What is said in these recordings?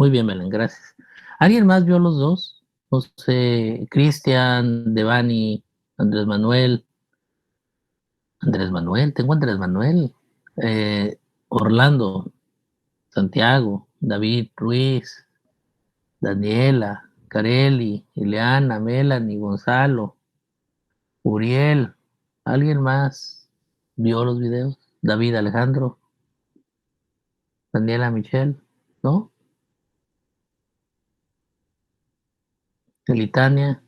Muy bien, Belén, gracias. ¿Alguien más vio los dos? No sé, Cristian, Devani, Andrés Manuel. Andrés Manuel, tengo Andrés Manuel. Orlando, Santiago, David Ruiz, Daniela, Carelli, Ileana, Melanie, Gonzalo, Uriel. ¿Alguien más vio los videos? David Alejandro, Daniela Michelle, ¿no? Elitania.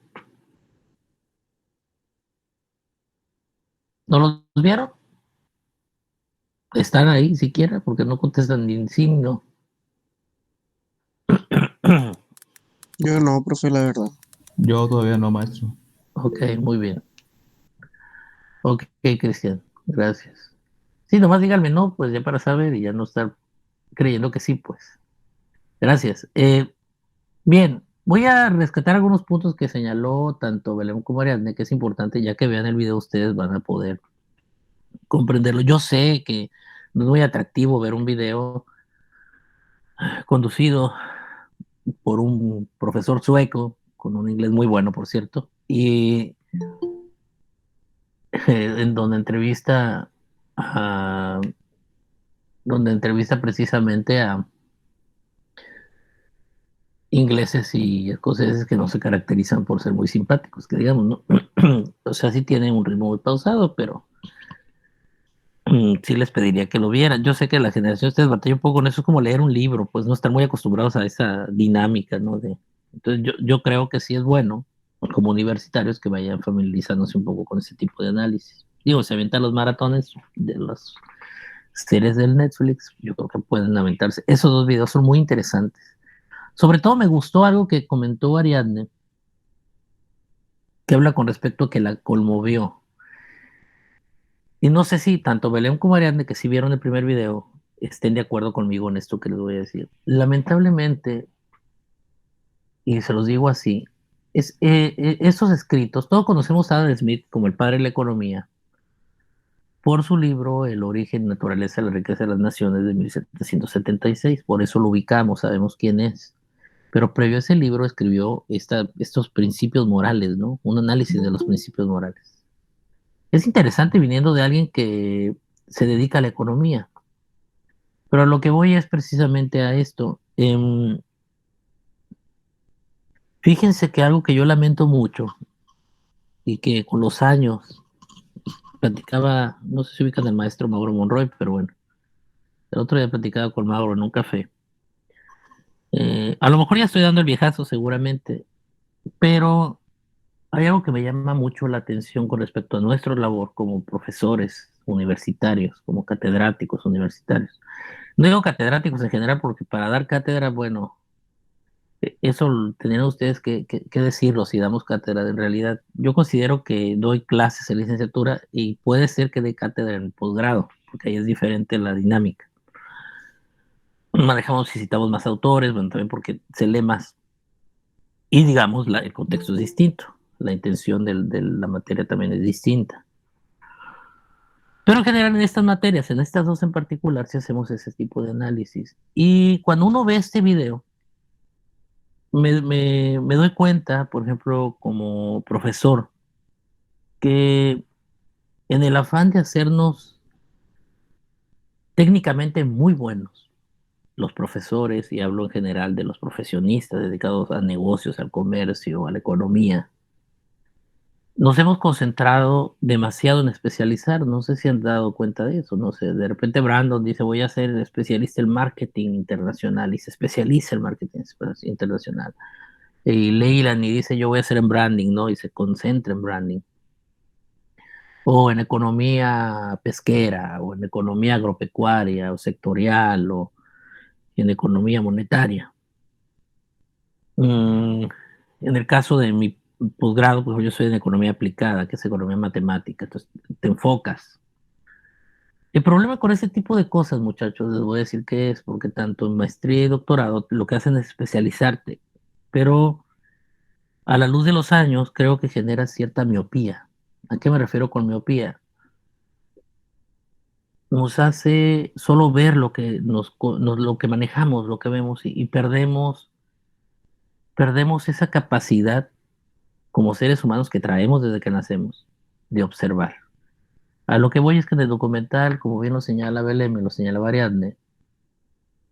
¿No los vieron? Están ahí siquiera porque no contestan ni sí ni no. Yo no, profe, la verdad. Yo todavía no, maestro. Ok, muy bien. Ok, Cristian, gracias. Sí, nomás díganme no, pues ya para saber y ya no estar creyendo que sí, pues. Gracias. Bien, voy a rescatar algunos puntos que señaló tanto Belén como Ariadne, que es importante, ya que vean el video ustedes van a poder comprenderlo. Yo sé que no es muy atractivo ver un video conducido por un profesor sueco, con un inglés muy bueno, por cierto, y en a, donde entrevista precisamente a ingleses y escoceses que no se caracterizan por ser muy simpáticos, que digamos, ¿no? O sea, sí tiene un ritmo muy pausado, pero sí les pediría que lo vieran. Yo sé que la generación de ustedes batalla un poco con eso, es como leer un libro, pues no están muy acostumbrados a esa dinámica, ¿no? Entonces yo creo que sí es bueno, como universitarios, que vayan familiarizándose un poco con ese tipo de análisis. Digo, se avientan los maratones de las series del Netflix, yo creo que pueden aventarse. Esos dos videos son muy interesantes. Sobre todo me gustó algo que comentó Ariadne, que habla con respecto a que la conmovió. Y no sé si tanto Belén como Ariadne, que si vieron el primer video, estén de acuerdo conmigo en esto que les voy a decir. Lamentablemente, y se los digo así, esos escritos, todos conocemos a Adam Smith como el padre de la economía, por su libro El origen y naturaleza de la riqueza de las naciones de 1776. Por eso lo ubicamos, sabemos quién es. Pero previo a ese libro escribió estos principios morales, ¿no? Un análisis de los principios morales. Es interesante viniendo de alguien que se dedica a la economía, pero a lo que voy es precisamente a esto. Fíjense que algo que yo lamento mucho y que con los años platicaba, no sé si ubican al maestro Mauro Monroy, pero bueno, el otro día platicaba con Mauro en un café. A lo mejor ya estoy dando el viejazo seguramente, pero hay algo que me llama mucho la atención con respecto a nuestra labor como profesores universitarios, como catedráticos universitarios. No digo catedráticos en general porque para dar cátedra, bueno, eso tendrían ustedes que decirlo si damos cátedra. En realidad, yo considero que doy clases en licenciatura y puede ser que dé cátedra en posgrado, porque ahí es diferente la dinámica. Manejamos y citamos más autores, bueno, también porque se lee más. Y digamos, el contexto es distinto, la intención de la materia también es distinta. Pero en general en estas materias, en estas dos en particular, sí hacemos ese tipo de análisis. Y cuando uno ve este video, me doy cuenta, por ejemplo, como profesor, que en el afán de hacernos técnicamente muy buenos, los profesores, y hablo en general de los profesionistas dedicados a negocios, al comercio, a la economía, nos hemos concentrado demasiado en especializar. No sé si han dado cuenta de eso. No sé, de repente Brandon dice voy a ser especialista en marketing internacional y se especializa en marketing internacional. Y Leyland y dice yo voy a ser en branding, ¿no? Y se concentra en branding. O en economía pesquera, o en economía agropecuaria, o sectorial, o en economía monetaria. Mm, en el caso de mi posgrado, pues yo soy en economía aplicada, que es economía matemática, entonces te enfocas. El problema con ese tipo de cosas, muchachos, les voy a decir que es porque tanto en maestría y doctorado lo que hacen es especializarte, pero a la luz de los años creo que genera cierta miopía. ¿A qué me refiero con miopía? nos hace solo ver lo que lo que manejamos, lo que vemos, y perdemos esa capacidad como seres humanos que traemos desde que nacemos de observar. A lo que voy es que en el documental, como bien lo señala Belém y lo señala Ariadne,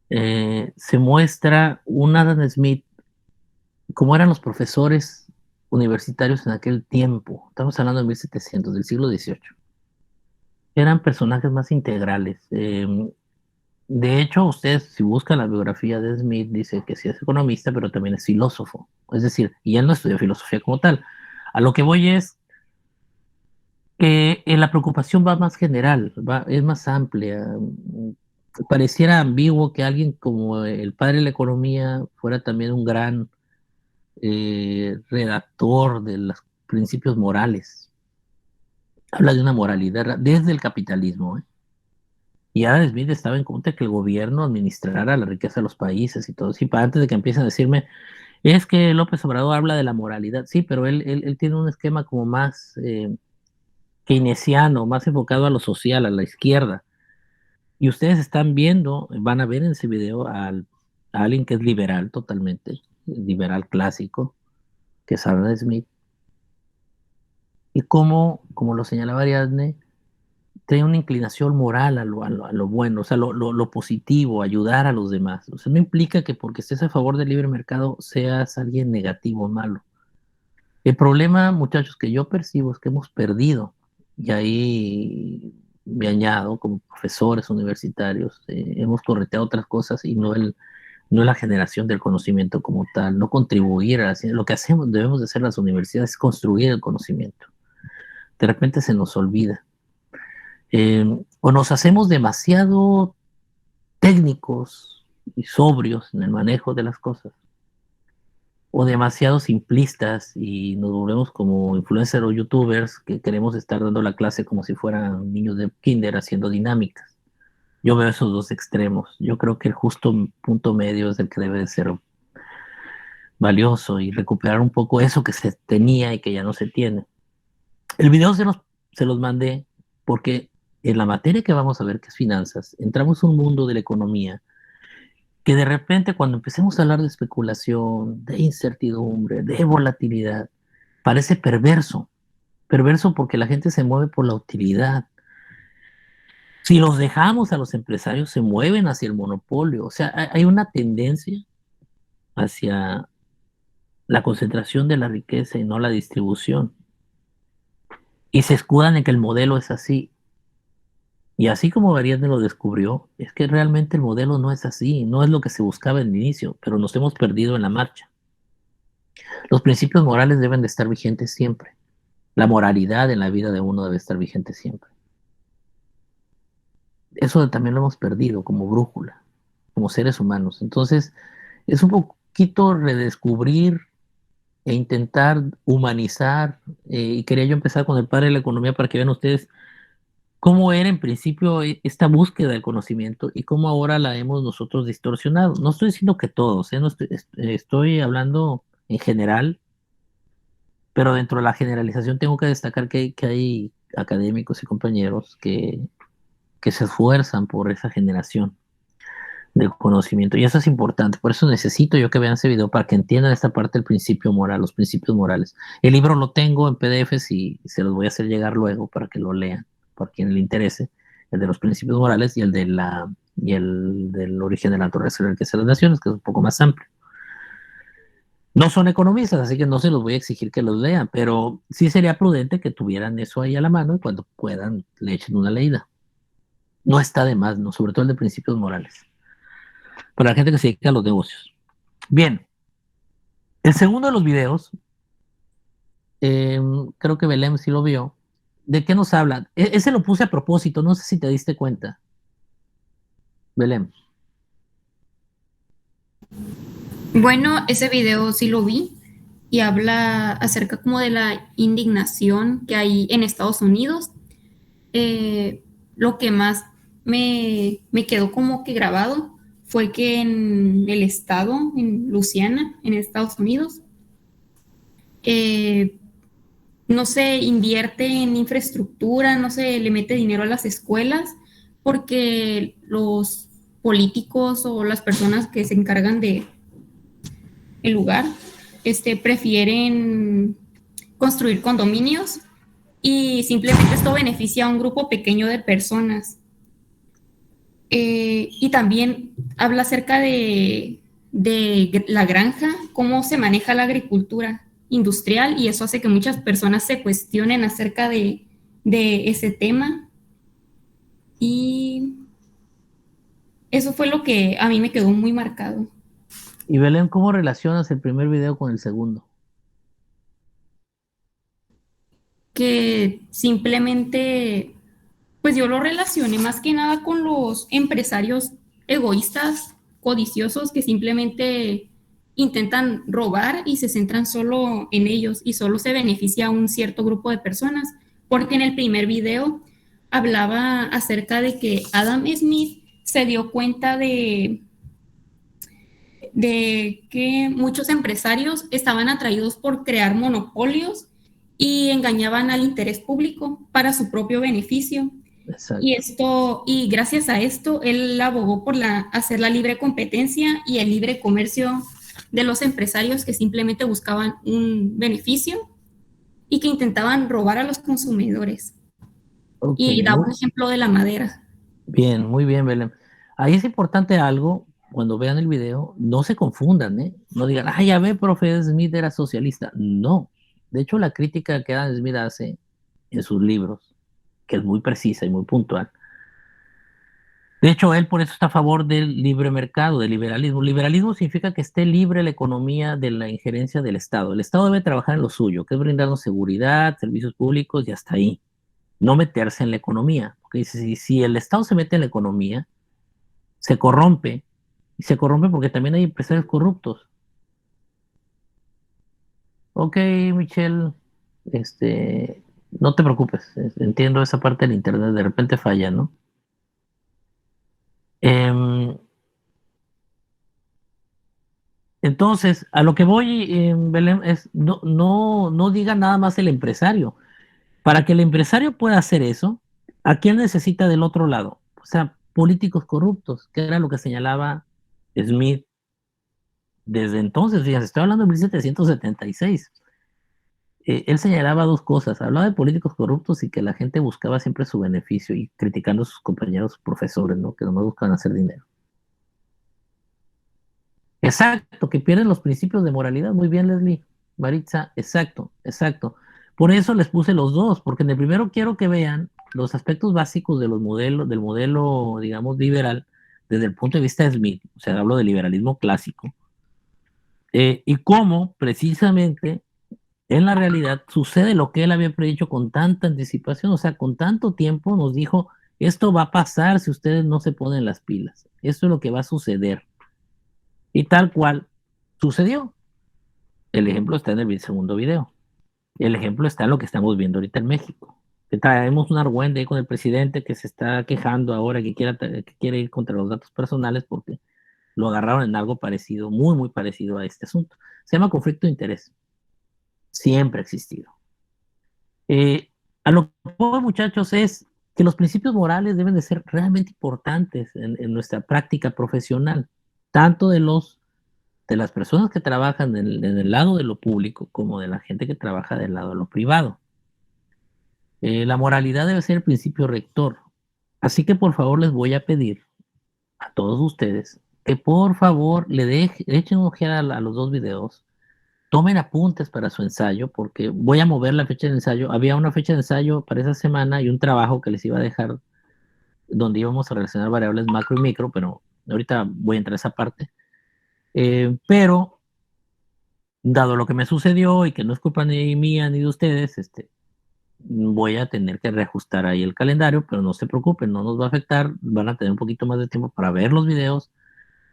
se muestra un Adam Smith como eran los profesores universitarios en aquel tiempo. Estamos hablando de 1700, del siglo XVIII. Eran personajes más integrales. De hecho, ustedes, si buscan la biografía de Smith, dice que sí es economista, pero también es filósofo. Es decir, y él no estudió filosofía como tal. A lo que voy es que la preocupación va más general, es más amplia. Pareciera ambiguo que alguien como el padre de la economía fuera también un gran redactor de los principios morales. Habla de una moralidad desde el capitalismo, ¿eh? Y Adam Smith estaba en contra de que el gobierno administrara la riqueza de los países y todo. Sí, para antes de que empiecen a decirme, es que López Obrador habla de la moralidad. Sí, pero él tiene un esquema como más keynesiano, más enfocado a lo social, a la izquierda. Y ustedes están viendo, van a ver en ese video a alguien que es liberal totalmente, liberal clásico, que es Adam Smith. Y como lo señalaba Ariadne, tiene una inclinación moral a lo bueno, o sea, lo positivo, ayudar a los demás. O sea, no implica que porque estés a favor del libre mercado seas alguien negativo o malo. El problema, muchachos, que yo percibo es que hemos perdido, y ahí me añado como profesores universitarios, hemos correteado otras cosas y no la generación del conocimiento como tal, no contribuir a la ciencia. Lo que hacemos, debemos de hacer las universidades es construir el conocimiento. De repente se nos olvida. O nos hacemos demasiado técnicos y sobrios en el manejo de las cosas, o demasiado simplistas y nos volvemos como influencers o youtubers que queremos estar dando la clase como si fueran niños de kinder haciendo dinámicas. Yo veo esos dos extremos. Yo creo que el justo punto medio es el que debe de ser valioso y recuperar un poco eso que se tenía y que ya no se tiene. El video se los mandé porque en la materia que vamos a ver, que es finanzas, entramos a un mundo de la economía que de repente cuando empecemos a hablar de especulación, de incertidumbre, de volatilidad, parece perverso. Perverso porque la gente se mueve por la utilidad. Si los dejamos a los empresarios, se mueven hacia el monopolio. O sea, hay una tendencia hacia la concentración de la riqueza y no la distribución. Y se escudan en que el modelo es así. Y así como Ariadne lo descubrió, es que realmente el modelo no es así, no es lo que se buscaba en el inicio, pero nos hemos perdido en la marcha. Los principios morales deben de estar vigentes siempre. La moralidad en la vida de uno debe estar vigente siempre. Eso también lo hemos perdido como brújula, como seres humanos. Entonces, es un poquito redescubrir e intentar humanizar, y quería yo empezar con el padre de la economía para que vean ustedes cómo era en principio esta búsqueda del conocimiento y cómo ahora la hemos nosotros distorsionado. No estoy diciendo que todos, no estoy hablando en general, pero dentro de la generalización tengo que destacar que hay académicos y compañeros que se esfuerzan por esa generación del conocimiento. Y eso es importante. Por eso necesito yo que vean ese video para que entiendan esta parte del principio moral, los principios morales. El libro lo tengo en PDFs y se los voy a hacer llegar luego para que lo lean, por quien le interese. El de los principios morales y el del origen de la naturaleza y la riqueza de las naciones, que es un poco más amplio. No son economistas, así que no se los voy a exigir que los lean, pero sí sería prudente que tuvieran eso ahí a la mano y cuando puedan le echen una leída. No está de más, ¿no? Sobre todo el de principios morales, para la gente que se dedica a los negocios. Bien, el segundo de los videos, creo que Belém sí lo vio. ¿De qué nos habla? Ese lo puse a propósito, no sé si te diste cuenta. Belém. Bueno, ese video sí lo vi y habla acerca como de la indignación que hay en Estados Unidos. Lo que más me quedó como que grabado fue que en el estado, en Luisiana, en Estados Unidos, eh, no se invierte en infraestructura, no se le mete dinero a las escuelas, porque los políticos o las personas que se encargan de el lugar prefieren construir condominios y simplemente esto beneficia a un grupo pequeño de personas. Y también habla acerca de la granja, cómo se maneja la agricultura industrial, y eso hace que muchas personas se cuestionen acerca de ese tema. Y eso fue lo que a mí me quedó muy marcado. Y Belén, ¿cómo relacionas el primer video con el segundo? Que simplemente, pues yo lo relacioné más que nada con los empresarios egoístas, codiciosos, que simplemente intentan robar y se centran solo en ellos y solo se beneficia a un cierto grupo de personas, porque en el primer video hablaba acerca de que Adam Smith se dio cuenta de que muchos empresarios estaban atraídos por crear monopolios y engañaban al interés público para su propio beneficio. Exacto. Y gracias a esto, él abogó por hacer la libre competencia y el libre comercio de los empresarios que simplemente buscaban un beneficio y que intentaban robar a los consumidores. Okay. Y daba un ejemplo de la madera. Bien, muy bien, Belén. Ahí es importante algo, cuando vean el video, no se confundan, ¿eh? No digan, ah, ya ve, profe Smith era socialista. No. De hecho, la crítica que Adam Smith hace en sus libros, que es muy precisa y muy puntual. De hecho, él por eso está a favor del libre mercado, del liberalismo. Liberalismo significa que esté libre la economía de la injerencia del Estado. El Estado debe trabajar en lo suyo, que es brindarnos seguridad, servicios públicos y hasta ahí. No meterse en la economía. Porque dice, si el Estado se mete en la economía, se corrompe. Y se corrompe porque también hay empresarios corruptos. Ok, Michelle, no te preocupes. Entiendo esa parte del internet, de repente falla, ¿no? Entonces, a lo que voy, Belén, es no diga nada más el empresario. Para que el empresario pueda hacer eso, ¿a quién necesita del otro lado? O sea, políticos corruptos, que era lo que señalaba Smith desde entonces. Fíjense, estoy hablando de 1776. Él señalaba dos cosas: hablaba de políticos corruptos y que la gente buscaba siempre su beneficio, y criticando a sus compañeros profesores, ¿no? Que nomás buscaban hacer dinero. Exacto, que pierden los principios de moralidad. Muy bien, Leslie. Maritza, exacto, exacto. Por eso les puse los dos, porque en el primero quiero que vean los aspectos básicos de los modelos, del modelo, digamos, liberal, desde el punto de vista de Smith. O sea, hablo del liberalismo clásico. Y cómo, precisamente, en la realidad sucede lo que él había predicho con tanta anticipación, o sea, con tanto tiempo nos dijo, esto va a pasar si ustedes no se ponen las pilas. Esto es lo que va a suceder. Y tal cual sucedió. El ejemplo está en el segundo video. El ejemplo está en lo que estamos viendo ahorita en México. Que traemos un argüende ahí con el presidente que se está quejando ahora que quiere ir contra los datos personales porque lo agarraron en algo parecido, muy, muy parecido a este asunto. Se llama conflicto de interés. Siempre ha existido. A lo que voy, muchachos, es que los principios morales deben de ser realmente importantes en nuestra práctica profesional, tanto de las personas que trabajan en el lado de lo público como de la gente que trabaja del lado de lo privado. La moralidad debe ser el principio rector. Así que por favor les voy a pedir a todos ustedes que por favor echen una ojeada a los dos videos, tomen apuntes para su ensayo, porque voy a mover la fecha de ensayo. Había una fecha de ensayo para esa semana y un trabajo que les iba a dejar donde íbamos a relacionar variables macro y micro, pero ahorita voy a entrar a esa parte. Pero dado lo que me sucedió y que no es culpa ni mía ni de ustedes, voy a tener que reajustar ahí el calendario, pero no se preocupen, no nos va a afectar, van a tener un poquito más de tiempo para ver los videos,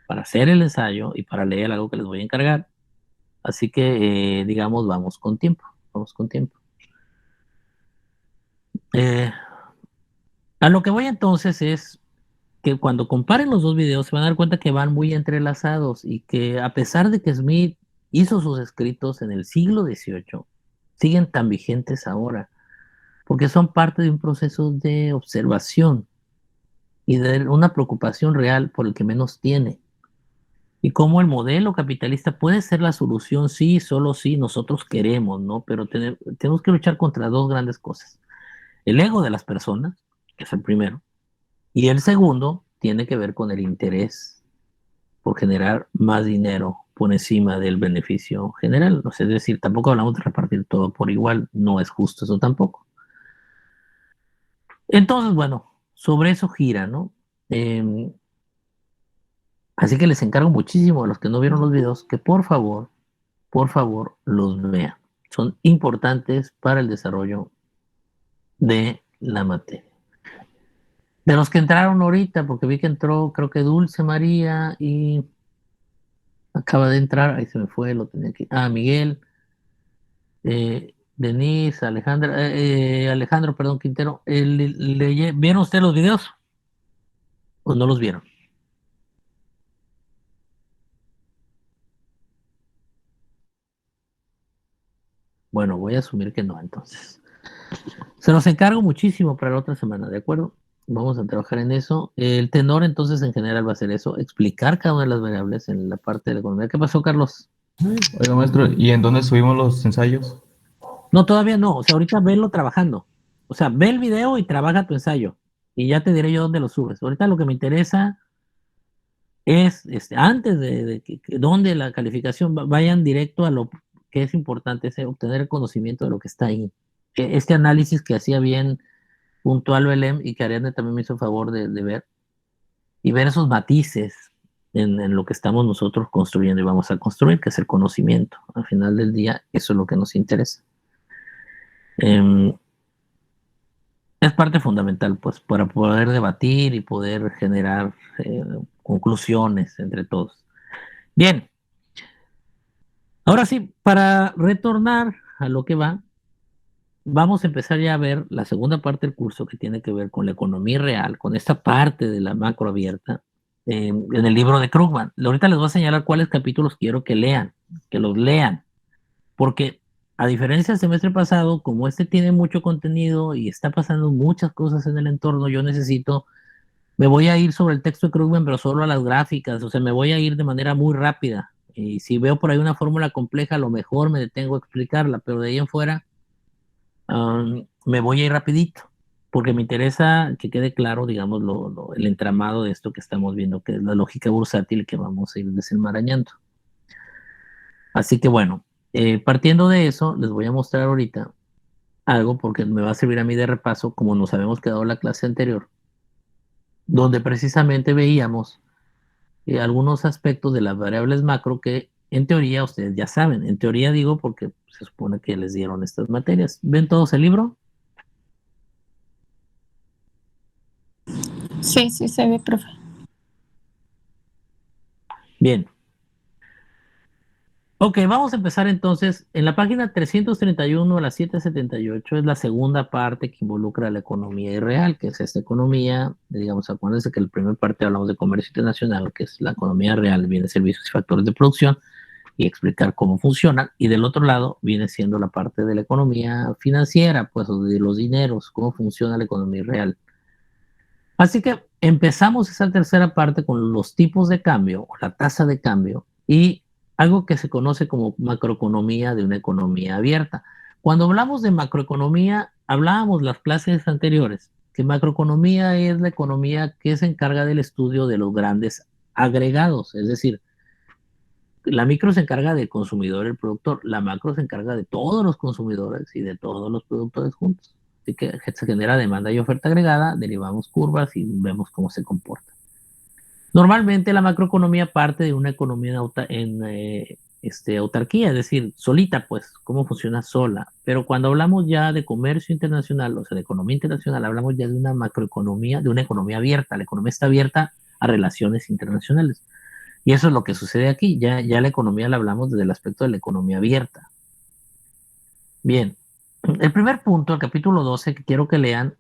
para hacer el ensayo y para leer algo que les voy a encargar. Así que, digamos, vamos con tiempo, vamos con tiempo. A lo que voy entonces es que cuando comparen los dos videos se van a dar cuenta que van muy entrelazados y que a pesar de que Smith hizo sus escritos en el siglo XVIII, siguen tan vigentes ahora, porque son parte de un proceso de observación. y de una preocupación real por el que menos tiene. Y cómo el modelo capitalista puede ser la solución, sí, solo si nosotros queremos, ¿no? Pero tenemos que luchar contra dos grandes cosas. El ego de las personas, que es el primero, y el segundo tiene que ver con el interés por generar más dinero por encima del beneficio general. O sea, es decir, tampoco hablamos de repartir todo por igual, no es justo eso tampoco. Entonces, bueno, sobre eso gira, ¿no? Eh, Así que les encargo muchísimo a los que no vieron los videos que por favor, los vean. Son importantes para el desarrollo de la materia. De los que entraron ahorita, porque vi que entró, creo que Dulce María y acaba de entrar, ahí se me fue, lo tenía aquí. Ah, Miguel, Denise, Alejandra, Alejandro, perdón, Quintero. ¿Vieron ustedes los videos o no los vieron? Bueno, voy a asumir que no, entonces. Se los encargo muchísimo para la otra semana, ¿de acuerdo? Vamos a trabajar en eso. El tenor, entonces, en general va a ser eso, explicar cada una de las variables en la parte de la economía. ¿Qué pasó, Carlos? Oiga, maestro, ¿y en dónde subimos los ensayos? No, todavía no. O sea, ahorita velo trabajando. O sea, ve el video y trabaja tu ensayo. Y ya te diré yo dónde lo subes. Ahorita lo que me interesa es, antes de dónde la calificación, vayan directo a lo que es importante, es obtener el conocimiento de lo que está ahí. Este análisis que hacía bien puntual Belém y que Ariadne también me hizo el favor de ver, y ver esos matices en lo que estamos nosotros construyendo y vamos a construir, que es el conocimiento. Al final del día, eso es lo que nos interesa. Es parte fundamental, pues, para poder debatir y poder generar conclusiones entre todos. Bien, ahora sí, para retornar a lo que va, vamos a empezar ya a ver la segunda parte del curso que tiene que ver con la economía real, con esta parte de la macro abierta, en el libro de Krugman. Ahorita les voy a señalar cuáles capítulos quiero que los lean, porque a diferencia del semestre pasado, como este tiene mucho contenido y está pasando muchas cosas en el entorno, me voy a ir sobre el texto de Krugman, pero solo a las gráficas, o sea, me voy a ir de manera muy rápida. Y si veo por ahí una fórmula compleja, a lo mejor me detengo a explicarla, pero de ahí en fuera me voy a ir rapidito, porque me interesa que quede claro, digamos, el entramado de esto que estamos viendo, que es la lógica bursátil que vamos a ir desenmarañando. Así que bueno, partiendo de eso, les voy a mostrar ahorita algo, porque me va a servir a mí de repaso, como nos habíamos quedado en la clase anterior, donde precisamente veíamos algunos aspectos de las variables macro que en teoría ustedes ya saben. En teoría digo porque se supone que les dieron estas materias. ¿Ven todos el libro? Sí, sí se ve, profe. Bien. Ok, vamos a empezar entonces. En la página 331 a la 778 es la segunda parte que involucra la economía irreal, que es esta economía, digamos, acuérdense que en la primera parte hablamos de comercio internacional, que es la economía real, bienes, servicios y factores de producción, y explicar cómo funcionan. Y del otro lado viene siendo la parte de la economía financiera, pues de los dineros, cómo funciona la economía real. Así que empezamos esa tercera parte con los tipos de cambio, o la tasa de cambio, y algo que se conoce como macroeconomía de una economía abierta. Cuando hablamos de macroeconomía, hablábamos las clases anteriores, que macroeconomía es la economía que se encarga del estudio de los grandes agregados, es decir, la micro se encarga del consumidor y el productor, la macro se encarga de todos los consumidores y de todos los productores juntos. Así que se genera demanda y oferta agregada, derivamos curvas y vemos cómo se comporta. Normalmente la macroeconomía parte de una economía autarquía, es decir, solita, pues, cómo funciona sola. Pero cuando hablamos ya de comercio internacional, o sea, de economía internacional, hablamos ya de una macroeconomía, de una economía abierta. La economía está abierta a relaciones internacionales. Y eso es lo que sucede aquí. Ya la economía la hablamos desde el aspecto de la economía abierta. Bien, el primer punto, el capítulo 12, que quiero que lean,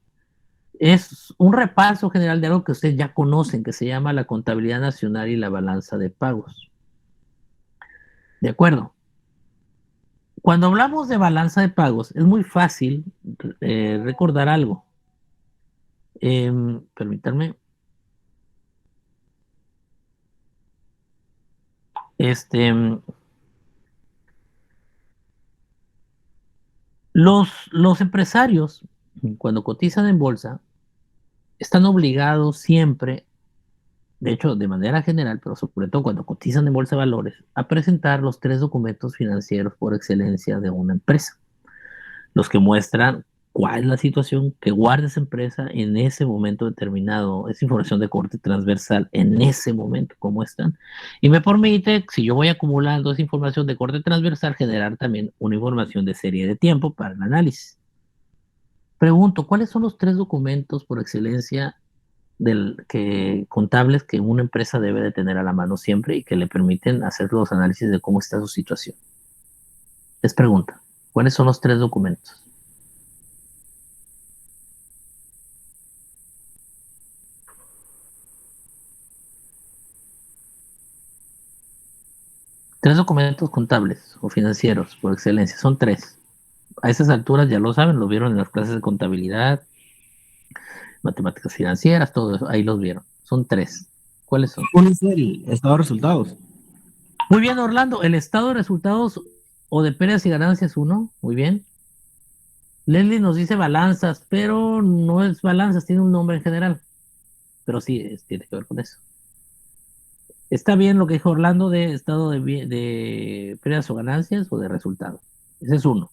es un repaso general de algo que ustedes ya conocen, que se llama la contabilidad nacional y la balanza de pagos. ¿De acuerdo? Cuando hablamos de balanza de pagos, es muy fácil recordar algo. Permítanme. Este, los empresarios, cuando cotizan en bolsa, están obligados siempre, de hecho, de manera general, pero sobre todo cuando cotizan en bolsa de valores, a presentar los 3 documentos financieros por excelencia de una empresa, los que muestran cuál es la situación que guarda esa empresa en ese momento determinado, esa información de corte transversal en ese momento, cómo están. Y me permite, si yo voy acumulando esa información de corte transversal, generar también una información de serie de tiempo para el análisis. Pregunto, ¿cuáles son los 3 documentos por excelencia contables que una empresa debe de tener a la mano siempre y que le permiten hacer los análisis de cómo está su situación? Les pregunta, ¿cuáles son los 3 documentos? Tres documentos contables o financieros por excelencia, son 3. A esas alturas ya lo saben, lo vieron en las clases de contabilidad, matemáticas financieras, todo eso, ahí los vieron. Son 3. ¿Cuáles son? Uno es el estado de resultados. Muy bien, Orlando, el estado de resultados o de pérdidas y ganancias 1, muy bien. Leslie nos dice balanzas, pero no es balanzas, tiene un nombre en general, pero sí, tiene que ver con eso. Está bien lo que dijo Orlando de estado de pérdidas o ganancias o de resultados. Ese es uno.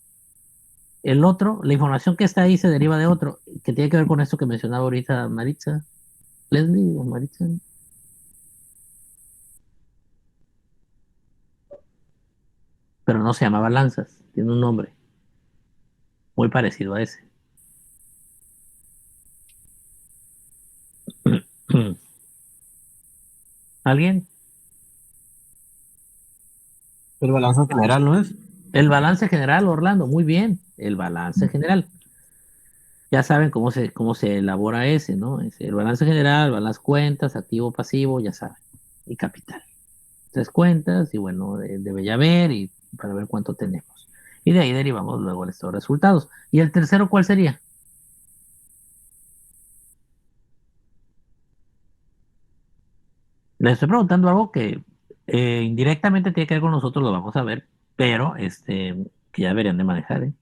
El otro, la información que está ahí se deriva de otro, que tiene que ver con esto que mencionaba ahorita Maritza. Leslie o Maritza. Pero no se llama balanzas, tiene un nombre muy parecido a ese. ¿Alguien? El balance general, ¿no es? El balance general, Orlando, muy bien. El balance general. Ya saben cómo se elabora ese, ¿no? El balance general, van las cuentas, activo, pasivo, ya saben. Y capital. 3 cuentas y bueno, debe ya ver y para ver cuánto tenemos. Y de ahí derivamos luego el estado de resultados. ¿Y el tercero cuál sería? Les estoy preguntando algo que indirectamente tiene que ver con nosotros, lo vamos a ver, pero que ya deberían de manejar, ¿eh?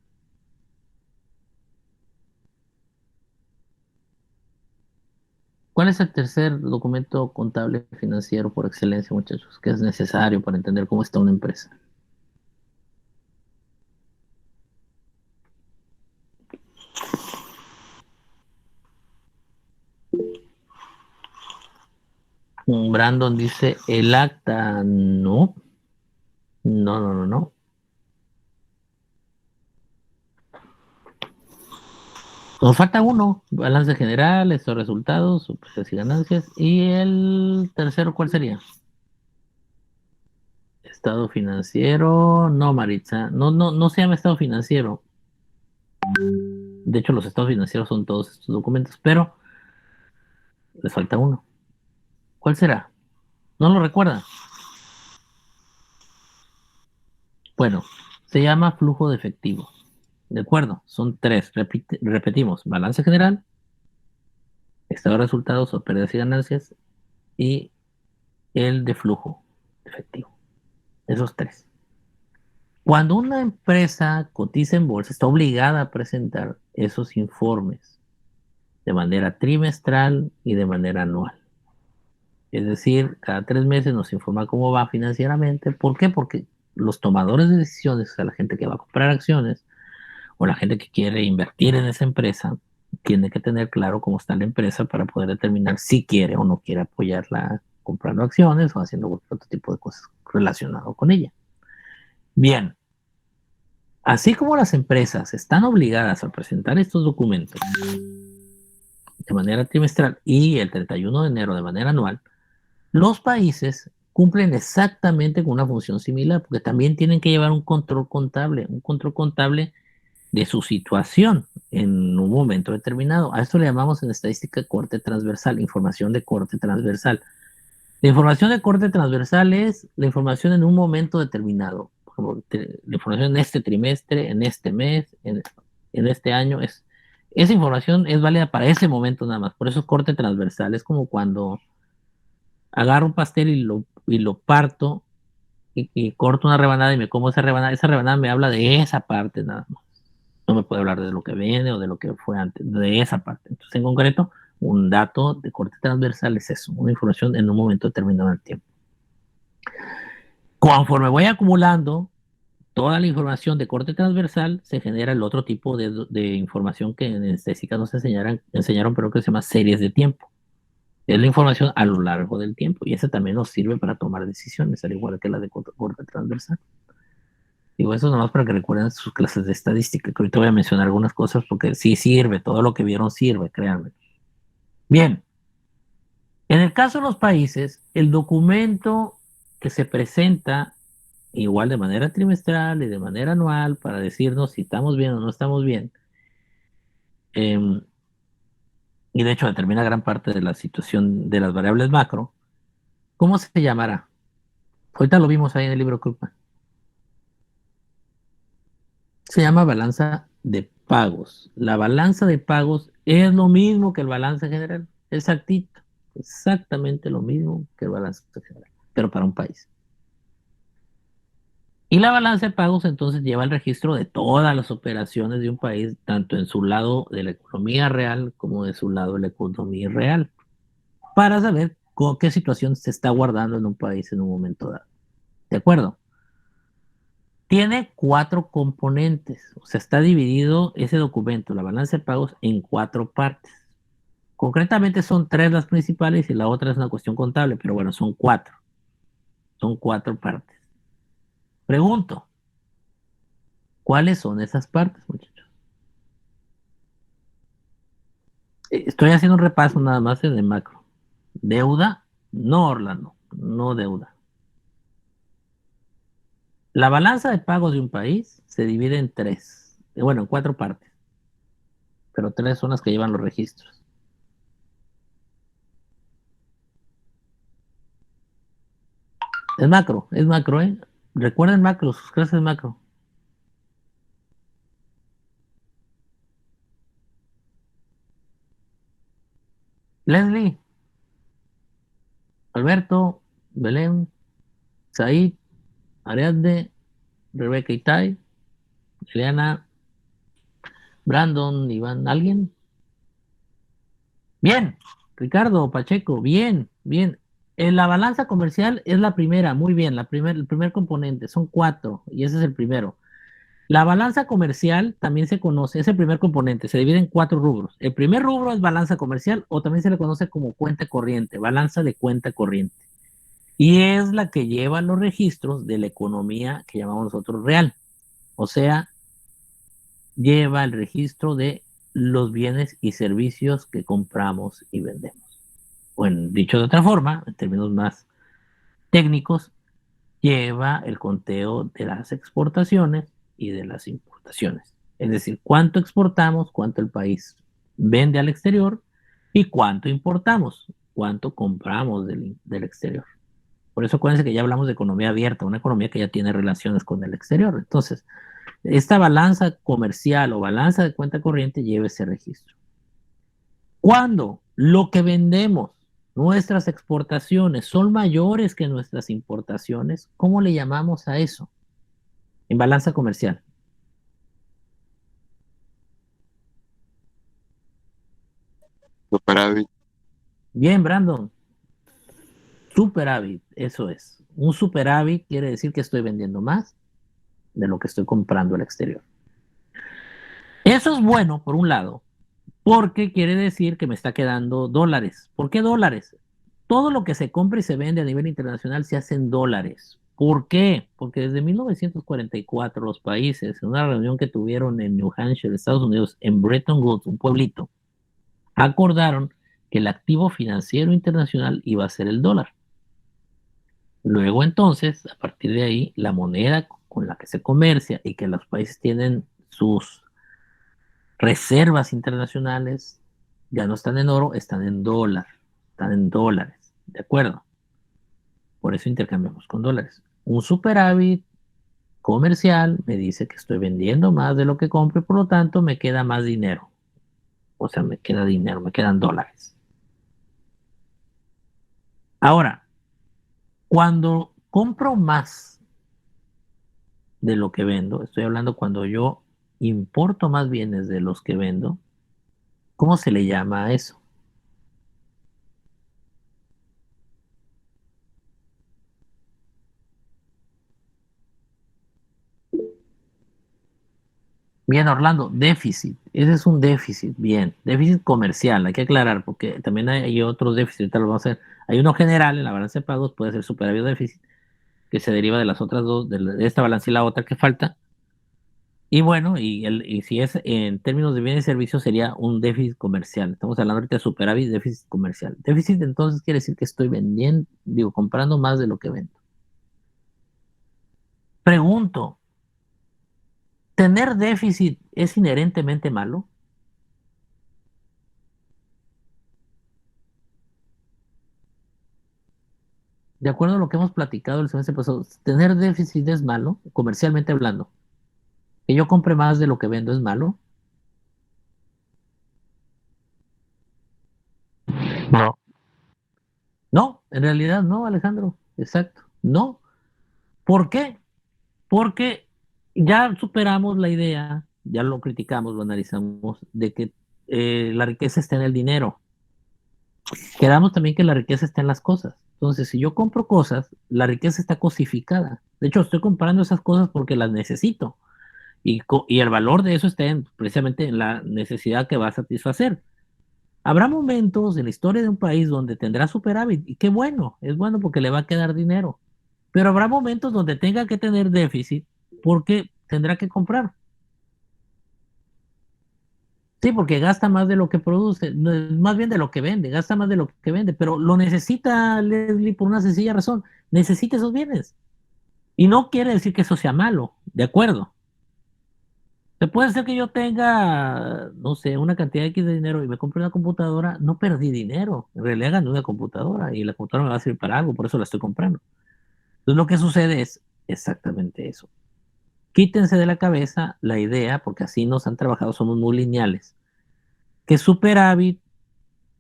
¿Cuál es el tercer documento contable financiero por excelencia, muchachos, que es necesario para entender cómo está una empresa? Brandon dice el acta. No, no, no, no, no. Nos falta uno, balance general, estos resultados, precios y ganancias. Y el tercero, ¿cuál sería? Estado financiero. No, Maritza, no, no, no se llama estado financiero. De hecho, los estados financieros son todos estos documentos, pero les falta uno. ¿Cuál será? ¿No lo recuerdan? Bueno, se llama flujo de efectivo. ¿De acuerdo? Son 3. Repetimos, balance general, estado de resultados o pérdidas y ganancias y el de flujo efectivo. Esos 3. Cuando una empresa cotiza en bolsa, está obligada a presentar esos informes de manera trimestral y de manera anual. Es decir, cada 3 meses nos informa cómo va financieramente. ¿Por qué? Porque los tomadores de decisiones, o sea, la gente que va a comprar acciones o la gente que quiere invertir en esa empresa, tiene que tener claro cómo está la empresa para poder determinar si quiere o no quiere apoyarla comprando acciones o haciendo otro tipo de cosas relacionado con ella. Bien, así como las empresas están obligadas a presentar estos documentos de manera trimestral y el 31 de enero de manera anual, los países cumplen exactamente con una función similar, porque también tienen que llevar un control contable de su situación en un momento determinado. A esto le llamamos en estadística corte transversal, información de corte transversal. La información de corte transversal es la información en un momento determinado. La información en este trimestre, en este mes, en este año. Esa información es válida para ese momento nada más. Por eso es corte transversal. Es como cuando agarro un pastel y lo parto y corto una rebanada y me como esa rebanada me habla de esa parte nada más. No me puede hablar de lo que viene o de lo que fue antes, de esa parte. Entonces, en concreto, un dato de corte transversal es eso, una información en un momento determinado del tiempo. Conforme voy acumulando toda la información de corte transversal, se genera el otro tipo de información que en estadística nos enseñaron, pero que se llama series de tiempo. Es la información a lo largo del tiempo y esa también nos sirve para tomar decisiones, al igual que la de corte transversal. Digo, eso nomás para que recuerden sus clases de estadística, que ahorita voy a mencionar algunas cosas porque sí sirve, todo lo que vieron sirve, créanme. Bien, en el caso de los países, el documento que se presenta igual de manera trimestral y de manera anual para decirnos si estamos bien o no estamos bien, eh, y de hecho determina gran parte de la situación de las variables macro, ¿cómo se llamará? Ahorita lo vimos ahí en el libro Krugman. Se llama balanza de pagos. La balanza de pagos es lo mismo que el balance general, exactito, exactamente lo mismo que el balance general, pero para un país. Y la balanza de pagos entonces lleva el registro de todas las operaciones de un país, tanto en su lado de la economía real como de su lado de la economía irreal, para saber qué situación se está guardando en un país en un momento dado. ¿De acuerdo? Tiene 4 componentes, o sea, está dividido ese documento, la balanza de pagos, en 4 partes. Concretamente son 3 las principales y la otra es una cuestión contable, pero bueno, son 4. Son 4 partes. Pregunto, ¿cuáles son esas partes, muchachos? Estoy haciendo un repaso nada más en el macro. Deuda, no Orlando, no deuda. La balanza de pagos de un país se divide en 3, bueno, en 4 partes, pero 3 son las que llevan los registros. Es macro, ¿eh? Recuerden macro, sus clases macro. Leslie, Alberto, Belén, Said, Ariadne, Rebeca Itay, Eliana, Brandon, Iván, ¿alguien? Bien, Ricardo Pacheco, bien, bien. En la balanza comercial es la primera, muy bien, el primer componente, son 4 y ese es el primero. La balanza comercial también se conoce, es el primer componente, se divide en 4 rubros. El primer rubro es balanza comercial o también se le conoce como cuenta corriente, balanza de cuenta corriente. Y es la que lleva los registros de la economía que llamamos nosotros real. O sea, lleva el registro de los bienes y servicios que compramos y vendemos. Bueno, dicho de otra forma, en términos más técnicos, lleva el conteo de las exportaciones y de las importaciones. Es decir, cuánto exportamos, cuánto el país vende al exterior y cuánto importamos, cuánto compramos del exterior. Por eso acuérdense que ya hablamos de economía abierta, una economía que ya tiene relaciones con el exterior. Entonces, esta balanza comercial o balanza de cuenta corriente lleva ese registro. Cuando lo que vendemos, nuestras exportaciones, son mayores que nuestras importaciones, ¿cómo le llamamos a eso? En balanza comercial. Superávit. Bien, Brandon. Superávit, eso es. Un superávit quiere decir que estoy vendiendo más de lo que estoy comprando al exterior. Eso es bueno, por un lado, porque quiere decir que me está quedando dólares. ¿Por qué dólares? Todo lo que se compra y se vende a nivel internacional se hace en dólares. ¿Por qué? Porque desde 1944 los países, en una reunión que tuvieron en New Hampshire, Estados Unidos, en Bretton Woods, un pueblito, acordaron que el activo financiero internacional iba a ser el dólar. Luego entonces, a partir de ahí, la moneda con la que se comercia y que los países tienen sus reservas internacionales ya no están en oro, están en dólar, están en dólares, ¿de acuerdo? Por eso intercambiamos con dólares. Un superávit comercial me dice que estoy vendiendo más de lo que compro y por lo tanto me queda más dinero. O sea, me queda dinero, me quedan dólares. Ahora, cuando compro más de lo que vendo. Estoy hablando cuando yo importo más bienes de los que vendo. ¿Cómo se le llama a eso? Bien, Orlando, déficit. Ese es un déficit, bien. Déficit comercial, hay que aclarar, porque también hay otros déficits, ahorita lo vamos a hacer. Hay uno general en la balanza de pagos, puede ser superávit o déficit, que se deriva de las otras dos, de esta balanza y la otra que falta. Y bueno, y si es en términos de bienes y servicios, sería un déficit comercial. Estamos hablando ahorita de superávit, déficit comercial. Déficit entonces quiere decir que estoy vendiendo, digo, comprando más de lo que vendo. Pregunto, ¿tener déficit es inherentemente malo? De acuerdo a lo que hemos platicado el semestre pasado, ¿tener déficit es malo, comercialmente hablando? ¿Que yo compre más de lo que vendo es malo? No. No, en realidad no, Alejandro. Exacto. No. ¿Por qué? Porque ya superamos la idea, ya lo criticamos, lo analizamos, de que la riqueza está en el dinero. Quedamos también que la riqueza está en las cosas. Entonces, si yo compro cosas, la riqueza está cosificada. De hecho, estoy comprando esas cosas porque las necesito. Y el valor de eso está precisamente en la necesidad que va a satisfacer. Habrá momentos en la historia de un país donde tendrá superávit, y qué bueno, es bueno porque le va a quedar dinero. Pero habrá momentos donde tenga que tener déficit porque tendrá que comprar. Sí, porque gasta más de lo que produce, no, más bien de lo que vende, gasta más de lo que vende, pero lo necesita Leslie por una sencilla razón, necesita esos bienes. Y no quiere decir que eso sea malo, ¿de acuerdo? Se puede ser que yo tenga, no sé, una cantidad X de dinero y me compre una computadora, no perdí dinero, en realidad gané una computadora y la computadora me va a servir para algo, por eso la estoy comprando. Entonces lo que sucede es exactamente eso. Quítense de la cabeza la idea, porque así nos han trabajado, somos muy lineales, que superávit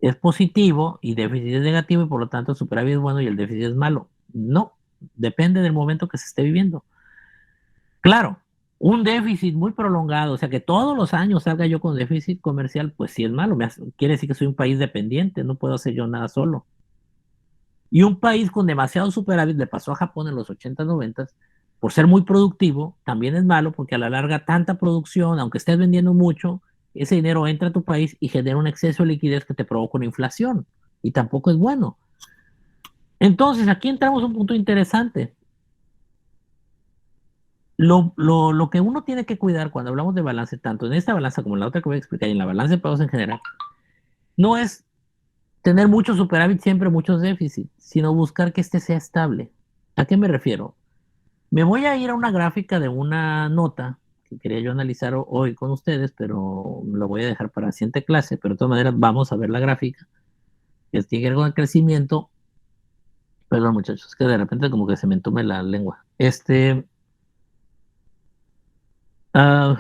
es positivo y déficit es negativo y por lo tanto el superávit es bueno y el déficit es malo. No, depende del momento que se esté viviendo. Claro, un déficit muy prolongado, o sea que todos los años salga yo con déficit comercial, pues sí es malo, quiere decir que soy un país dependiente, no puedo hacer yo nada solo. Y un país con demasiado superávit, le pasó a Japón en los 80, 90, por ser muy productivo, también es malo porque a la larga tanta producción, aunque estés vendiendo mucho, ese dinero entra a tu país y genera un exceso de liquidez que te provoca una inflación. Y tampoco es bueno. Entonces, aquí entramos a un punto interesante. Lo que uno tiene que cuidar cuando hablamos de balance, tanto en esta balanza como en la otra que voy a explicar y en la balanza de pagos en general, no es tener mucho superávit siempre, muchos déficits, sino buscar que este sea estable. ¿A qué me refiero? Me voy a ir a una gráfica de una nota que quería yo analizar hoy con ustedes, pero lo voy a dejar para la siguiente clase, pero de todas maneras vamos a ver la gráfica, que tiene que ver con el crecimiento. Perdón, muchachos, es que de repente como que se me entume la lengua. Ah,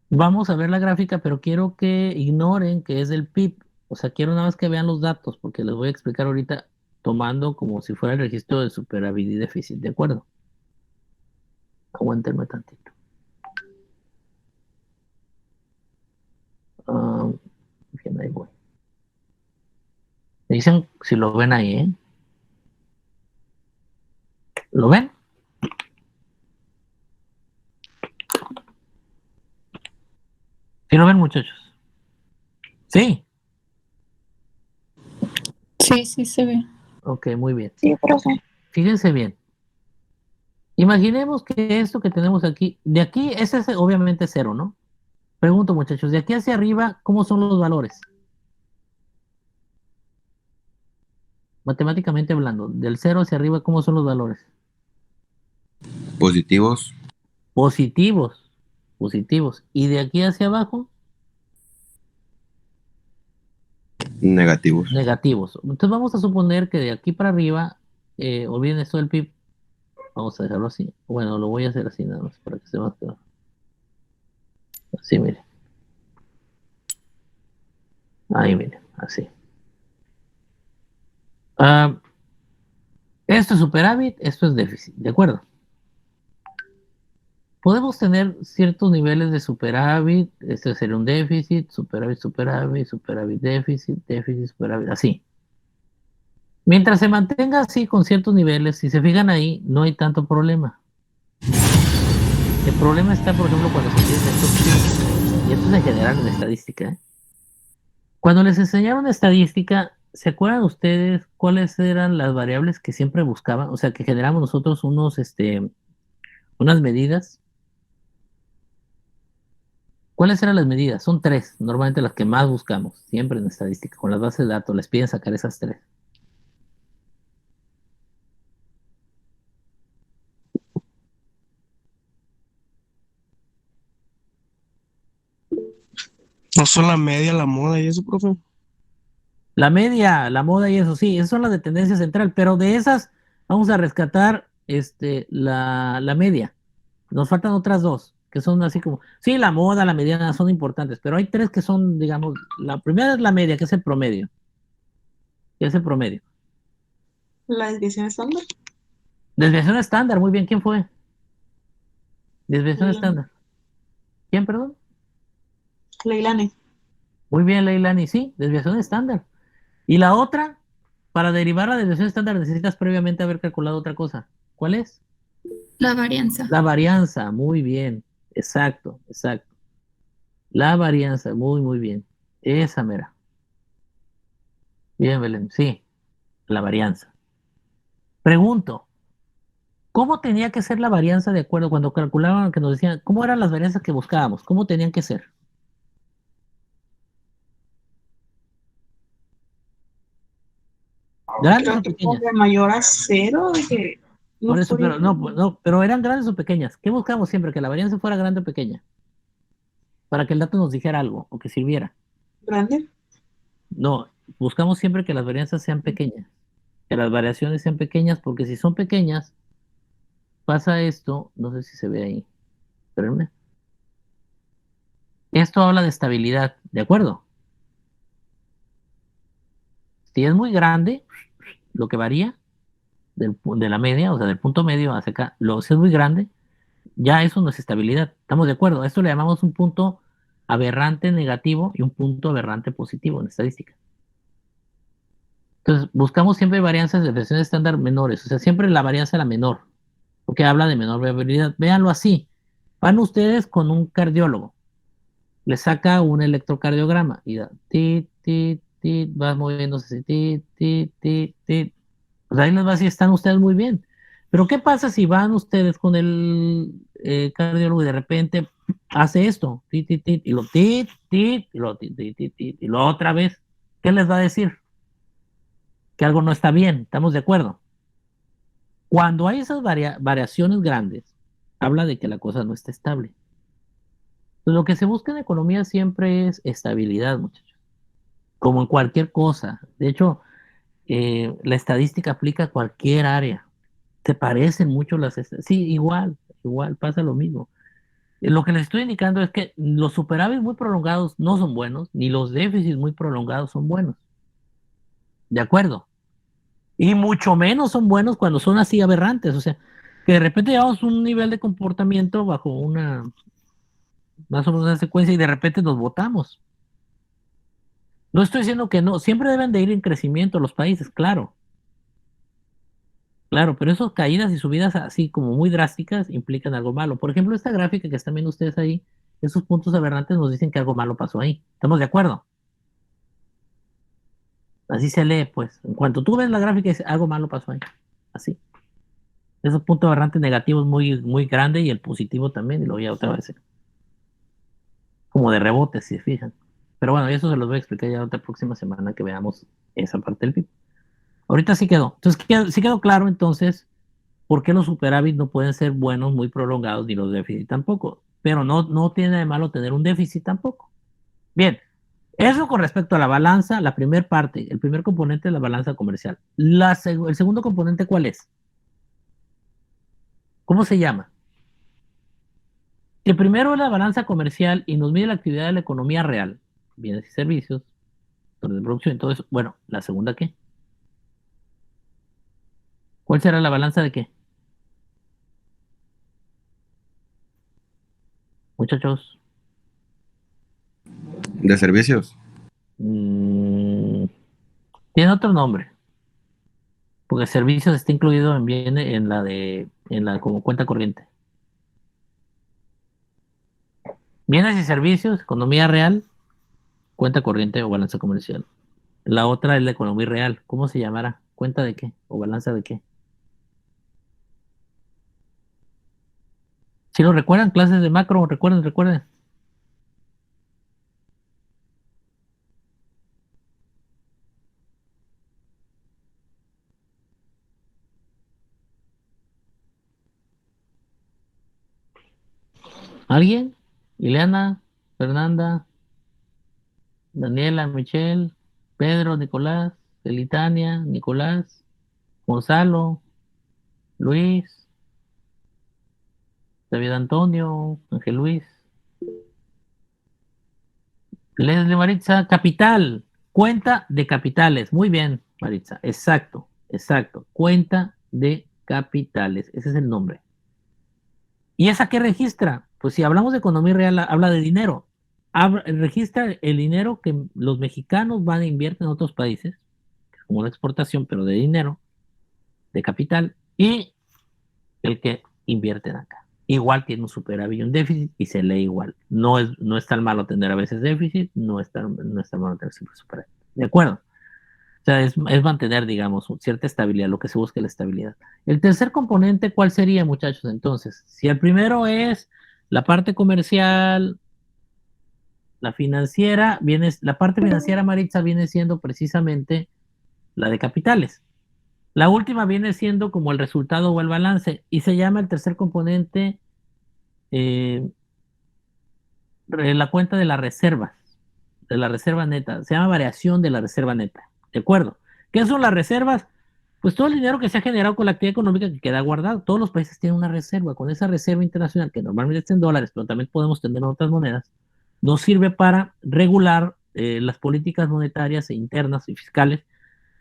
vamos a ver la gráfica, pero quiero que ignoren que es el PIB. O sea, quiero nada más que vean los datos, porque les voy a explicar ahorita tomando como si fuera el registro de superávit y déficit, ¿de acuerdo? Aguántenme tantito. Ah, bien, ahí voy. Me dicen si lo ven ahí, ¿eh? ¿Lo ven? ¿Sí lo ven, muchachos? Sí. Sí, sí se ve. Ok, muy bien. Sí, profe. Fíjense bien. Imaginemos que esto que tenemos aquí, de aquí, ese es obviamente cero, ¿no? Pregunto, muchachos, de aquí hacia arriba, ¿cómo son los valores? Matemáticamente hablando, del cero hacia arriba, ¿cómo son los valores? Positivos, Positivos, positivos. Y de aquí hacia abajo, negativos. negativos. Entonces vamos a suponer que de aquí para arriba, olviden esto del PIB, vamos a dejarlo así. Bueno, lo voy a hacer así nada más para que se más claro. Así, mire. Ahí, mire, así. Ah, Esto es superávit, esto es déficit, ¿de acuerdo? Podemos tener ciertos niveles de superávit, este sería un déficit, superávit, superávit, superávit, déficit, déficit, superávit, así. Mientras se mantenga así con ciertos niveles, si se fijan ahí, no hay tanto problema. El problema está, por ejemplo, cuando se tienen estos picos, y esto es en general en estadística, ¿eh? Cuando les enseñaron estadística, ¿se acuerdan ustedes cuáles eran las variables que siempre buscaban? O sea, que generamos nosotros unas medidas. ¿Cuáles eran las medidas? Son tres, normalmente las que más buscamos, siempre en estadística. Con las bases de datos les piden sacar esas tres. No son la media, la moda y eso, profe. La media, la moda y eso, sí, esas son las de tendencia central, pero de esas vamos a rescatar la media. Nos faltan otras dos, que son así como, sí, la moda, la mediana son importantes, pero hay tres que son, digamos, la primera es la media, que es el promedio, que es el promedio. La desviación estándar. Desviación estándar, muy bien, ¿quién fue? Desviación Leilani. estándar. ¿Quién, perdón? Leilani. Muy bien, Leilani, sí, desviación estándar. Y la otra, para derivar la desviación estándar necesitas previamente haber calculado otra cosa. ¿Cuál es? La varianza. La varianza, muy bien. Exacto, exacto. La varianza, muy, muy bien. Esa mera. Bien, Belén, sí, la varianza. Pregunto, ¿cómo tenía que ser la varianza de acuerdo cuando calculaban, que nos decían, cómo eran las varianzas que buscábamos? ¿Cómo tenían que ser? ¿Grandes Creo o que pequeñas? ponga mayor a cero, de que no Por eso, podría pero no, pues, no, pero eran grandes o pequeñas. ¿Qué buscamos siempre? Que la varianza fuera grande o pequeña, para que el dato nos dijera algo o que sirviera. grande. No, buscamos siempre que las varianzas sean pequeñas, que las variaciones sean pequeñas, porque si son pequeñas, pasa esto, no sé si se ve ahí, espérenme. Esto habla de estabilidad, ¿de acuerdo? Si es muy grande, lo que varía de la media, o sea, del punto medio hacia acá, si es muy grande, ya eso no es estabilidad. ¿Estamos de acuerdo? A esto le llamamos un punto aberrante negativo y un punto aberrante positivo en estadística. Entonces, buscamos siempre varianzas de desviación estándar menores, o sea, siempre la varianza la menor, porque habla de menor variabilidad. Véanlo así. Van ustedes con un cardiólogo, le saca un electrocardiograma y da ti, ti, ti, va moviéndose así, ti, ti, ti, ti. Pues ahí les va si están ustedes muy bien. Pero ¿qué pasa si van ustedes con el cardiólogo y de repente hace esto? Ti, ti, ti, y lo ti, ti, y lo ti, ti, ti, ti, y lo otra vez. ¿Qué les va a decir? Que algo no está bien. ¿Estamos de acuerdo? Cuando hay esas variaciones grandes, habla de que la cosa no está estable. Pues lo que se busca en economía siempre es estabilidad, muchachos. Como en cualquier cosa. De hecho, la estadística aplica a cualquier área. Se parecen mucho sí, igual, igual, pasa lo mismo. Lo que les estoy indicando es que los superávit muy prolongados no son buenos, ni los déficits muy prolongados son buenos. ¿De acuerdo? Y mucho menos son buenos cuando son así aberrantes. O sea, que de repente llevamos un nivel de comportamiento bajo más o menos una secuencia y de repente nos botamos. No estoy diciendo que no, siempre deben de ir en crecimiento los países, claro, claro, pero esas caídas y subidas así como muy drásticas implican algo malo. Por ejemplo, esta gráfica que están viendo ustedes ahí, esos puntos aberrantes nos dicen que algo malo pasó ahí. ¿Estamos de acuerdo? Así se lee, pues. En cuanto tú ves la gráfica, dice, algo malo pasó ahí. Así. Esos puntos aberrantes negativos muy, muy grande y el positivo también, y lo voy a otra vez. Como de rebote, si se fijan. Pero bueno, eso se los voy a explicar ya la otra próxima semana que veamos esa parte del PIB. Ahorita sí quedó. Entonces, sí quedó claro entonces por qué los superávit no pueden ser buenos muy prolongados ni los déficits tampoco. Pero no tiene de malo tener un déficit tampoco. Bien, eso con respecto a la balanza, la primera parte, el primer componente es la balanza comercial. El segundo componente, ¿cuál es? ¿Cómo se llama? Que primero es la balanza comercial y nos mide la actividad de la economía real, bienes y servicios, de producción y todo eso. Bueno, la segunda, ¿qué? ¿Cuál será la balanza de qué? Muchachos. De servicios. Mm, tiene otro nombre. Porque servicios está incluido viene en la como cuenta corriente. Bienes y servicios, economía real, cuenta corriente o balanza comercial. La otra es la economía real. ¿Cómo se llamará? ¿Cuenta de qué? ¿O balanza de qué? Si lo recuerdan, clases de macro, recuerden. ¿Alguien? Ileana, Fernanda, Daniela, Michelle, Pedro, Nicolás, Elitania, Nicolás, Gonzalo, Luis, David Antonio, Ángel Luis, Leslie Maritza, capital, cuenta de capitales. Muy bien, Maritza, exacto. Cuenta de capitales, ese es el nombre. ¿Y esa qué registra? Pues si hablamos de economía real, habla de dinero. Registra el dinero que los mexicanos van a invertir en otros países, como una exportación, pero de dinero, de capital, y el que invierten acá. Igual tiene un superávit y un déficit y se lee igual. No es tan malo tener a veces déficit, no es tan malo tener siempre superávit. ¿De acuerdo? O sea, es mantener, digamos, cierta estabilidad, lo que se busca es la estabilidad. El tercer componente, ¿cuál sería, muchachos? Entonces, si el primero es la parte comercial, la financiera, la parte financiera, Maritza, viene siendo precisamente la de capitales. La última viene siendo como el resultado o el balance y se llama el tercer componente eh, la cuenta de la reserva neta. Se llama variación de la reserva neta. ¿De acuerdo? ¿Qué son las reservas? Pues todo el dinero que se ha generado con la actividad económica que queda guardado. Todos los países tienen una reserva. Con esa reserva internacional, que normalmente está en dólares, pero también podemos tener en otras monedas, nos sirve para regular las políticas monetarias e internas y fiscales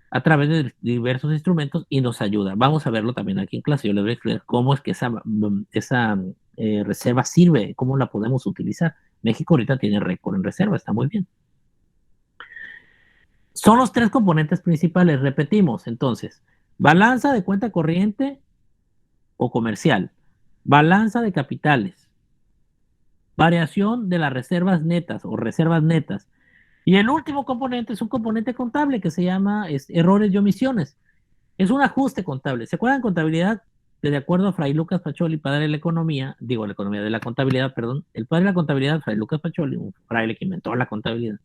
a través de diversos instrumentos y nos ayuda. Vamos a verlo también aquí en clase. Yo les voy a explicar cómo es que esa reserva sirve, cómo la podemos utilizar. México ahorita tiene récord en reserva, está muy bien. Son los tres componentes principales, repetimos, entonces, balanza de cuenta corriente o comercial, balanza de capitales, variación de las reservas netas o reservas netas. Y el último componente es un componente contable que se llama errores y omisiones. Es un ajuste contable. ¿Se acuerdan contabilidad? De acuerdo a Fray Lucas Pacioli, padre de la economía, digo la economía de la contabilidad, perdón, el padre de la contabilidad, Fray Lucas Pacioli, un fraile que inventó la contabilidad,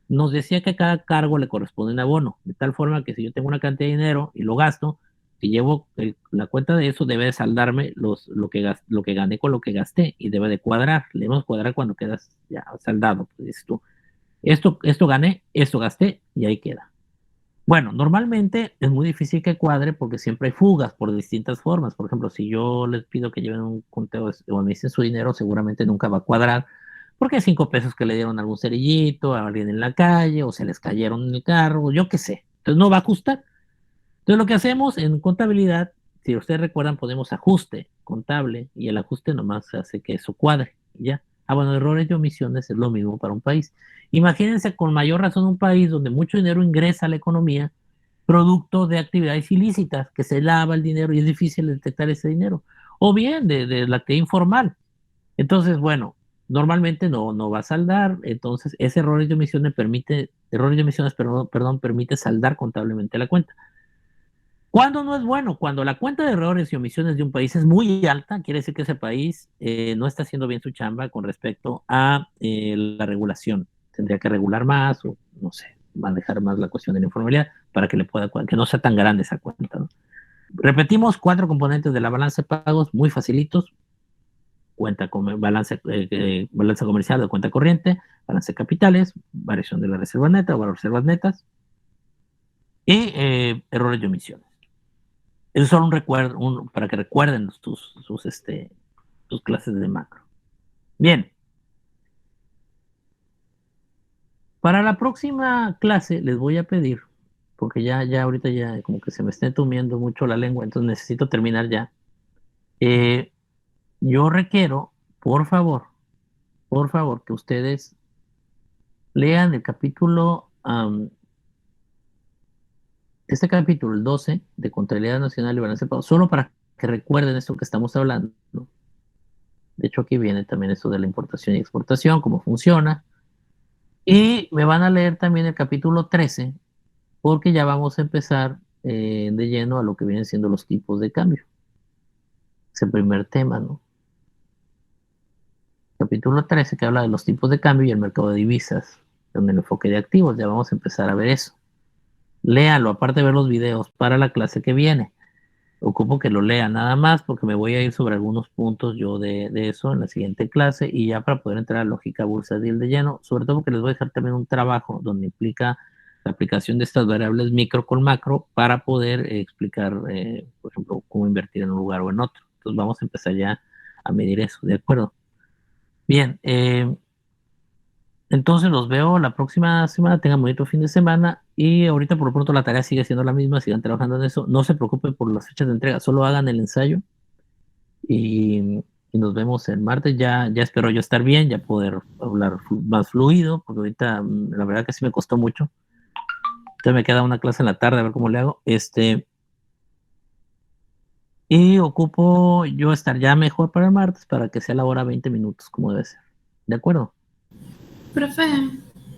nos decía que a cada cargo le corresponde un abono, de tal forma que si yo tengo una cantidad de dinero y lo gasto, si llevo la cuenta de eso, debe de saldarme lo que gané con lo que gasté y debe de cuadrar. Le debemos cuadrar cuando quedas ya saldado. Pues dices tú, esto gané, esto gasté y ahí queda. Bueno, normalmente es muy difícil que cuadre porque siempre hay fugas por distintas formas. Por ejemplo, si yo les pido que lleven un conteo o me dicen su dinero, seguramente nunca va a cuadrar porque hay 5 pesos que le dieron a algún cerillito, a alguien en la calle o se les cayeron en el carro, yo qué sé. Entonces no va a ajustar. Entonces lo que hacemos en contabilidad, si ustedes recuerdan, ponemos ajuste contable y el ajuste nomás hace que eso cuadre. ¿Ya? Ah, bueno, errores y omisiones es lo mismo para un país. Imagínense con mayor razón un país donde mucho dinero ingresa a la economía producto de actividades ilícitas, que se lava el dinero y es difícil detectar ese dinero. O bien de la actividad informal. Entonces, bueno, normalmente no va a saldar, entonces ese errores de omisiones, perdón, permite saldar contablemente la cuenta. ¿Cuándo no es bueno? Cuando la cuenta de errores y omisiones de un país es muy alta, quiere decir que ese país no está haciendo bien su chamba con respecto a la regulación. Tendría que regular más o, no sé, manejar más la cuestión de la informalidad para que le pueda, que no sea tan grande esa cuenta, ¿no? Repetimos 4 componentes de la balanza de pagos muy facilitos. Balanza comercial de cuenta corriente, balance de capitales, variación de la reserva neta o reservas netas y errores y omisiones. Eso es solo un recuerdo, para que recuerden tus clases de macro. Bien. Para la próxima clase les voy a pedir porque ya ahorita ya como que se me está entumiendo mucho la lengua, entonces necesito terminar ya. Yo requiero, por favor, que ustedes lean el capítulo, este capítulo, el 12, de Contabilidad Nacional y Balance de Pagos, solo para que recuerden esto que estamos hablando. De hecho, aquí viene también esto de la importación y exportación, cómo funciona. Y me van a leer también el capítulo 13, porque ya vamos a empezar de lleno a lo que vienen siendo los tipos de cambio. Es el primer tema, ¿no? Capítulo 13, que habla de los tipos de cambio y el mercado de divisas, donde el enfoque de activos, ya vamos a empezar a ver eso. Léalo, aparte de ver los videos, para la clase que viene. Ocupo que lo lean nada más, porque me voy a ir sobre algunos puntos yo de eso en la siguiente clase, y ya para poder entrar a lógica bursátil de lleno, sobre todo porque les voy a dejar también un trabajo donde implica la aplicación de estas variables micro con macro para poder explicar, por ejemplo, cómo invertir en un lugar o en otro. Entonces vamos a empezar ya a medir eso, ¿de acuerdo? Bien, entonces los veo la próxima semana. Tengan bonito fin de semana. Y ahorita por lo pronto la tarea sigue siendo la misma. Sigan trabajando en eso. No se preocupen por las fechas de entrega. Solo hagan el ensayo. Y nos vemos el martes. Ya espero yo estar bien. Ya poder hablar más fluido. Porque ahorita la verdad que sí me costó mucho. Entonces me queda una clase en la tarde a ver cómo le hago. Y ocupo yo estar ya mejor para el martes. Para que sea la hora 20 minutos como debe ser. ¿De acuerdo? Profe,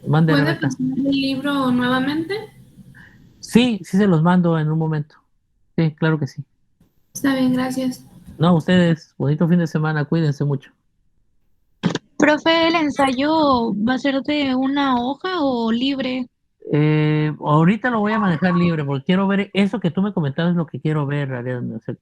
Mande, ¿puede Rebeca. pasar el libro nuevamente? Sí se los mando en un momento. Sí, claro que sí. Está bien, gracias. No, ustedes, bonito fin de semana, cuídense mucho. Profe, ¿el ensayo va a ser de una hoja o libre? Ahorita lo voy a manejar libre porque quiero ver eso que tú me comentabas, es lo que quiero ver, Ariadna. O sea,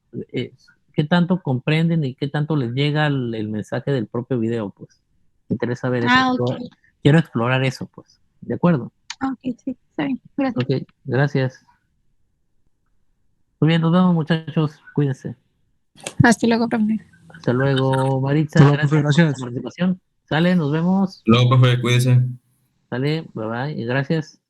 qué tanto comprenden y qué tanto les llega el mensaje del propio video, pues. Me interesa ver eso. Ah, ok. Quiero explorar eso, pues. ¿De acuerdo? Ok, sí, está bien. Gracias. Ok, gracias. Muy bien, nos vemos, muchachos. Cuídense. Hasta luego, profe. Hasta luego, Maritza. Hasta luego, profe, Gracias por gracias. tu participación. Sale, nos vemos. Luego, profe, cuídese. Sale, bye bye y gracias.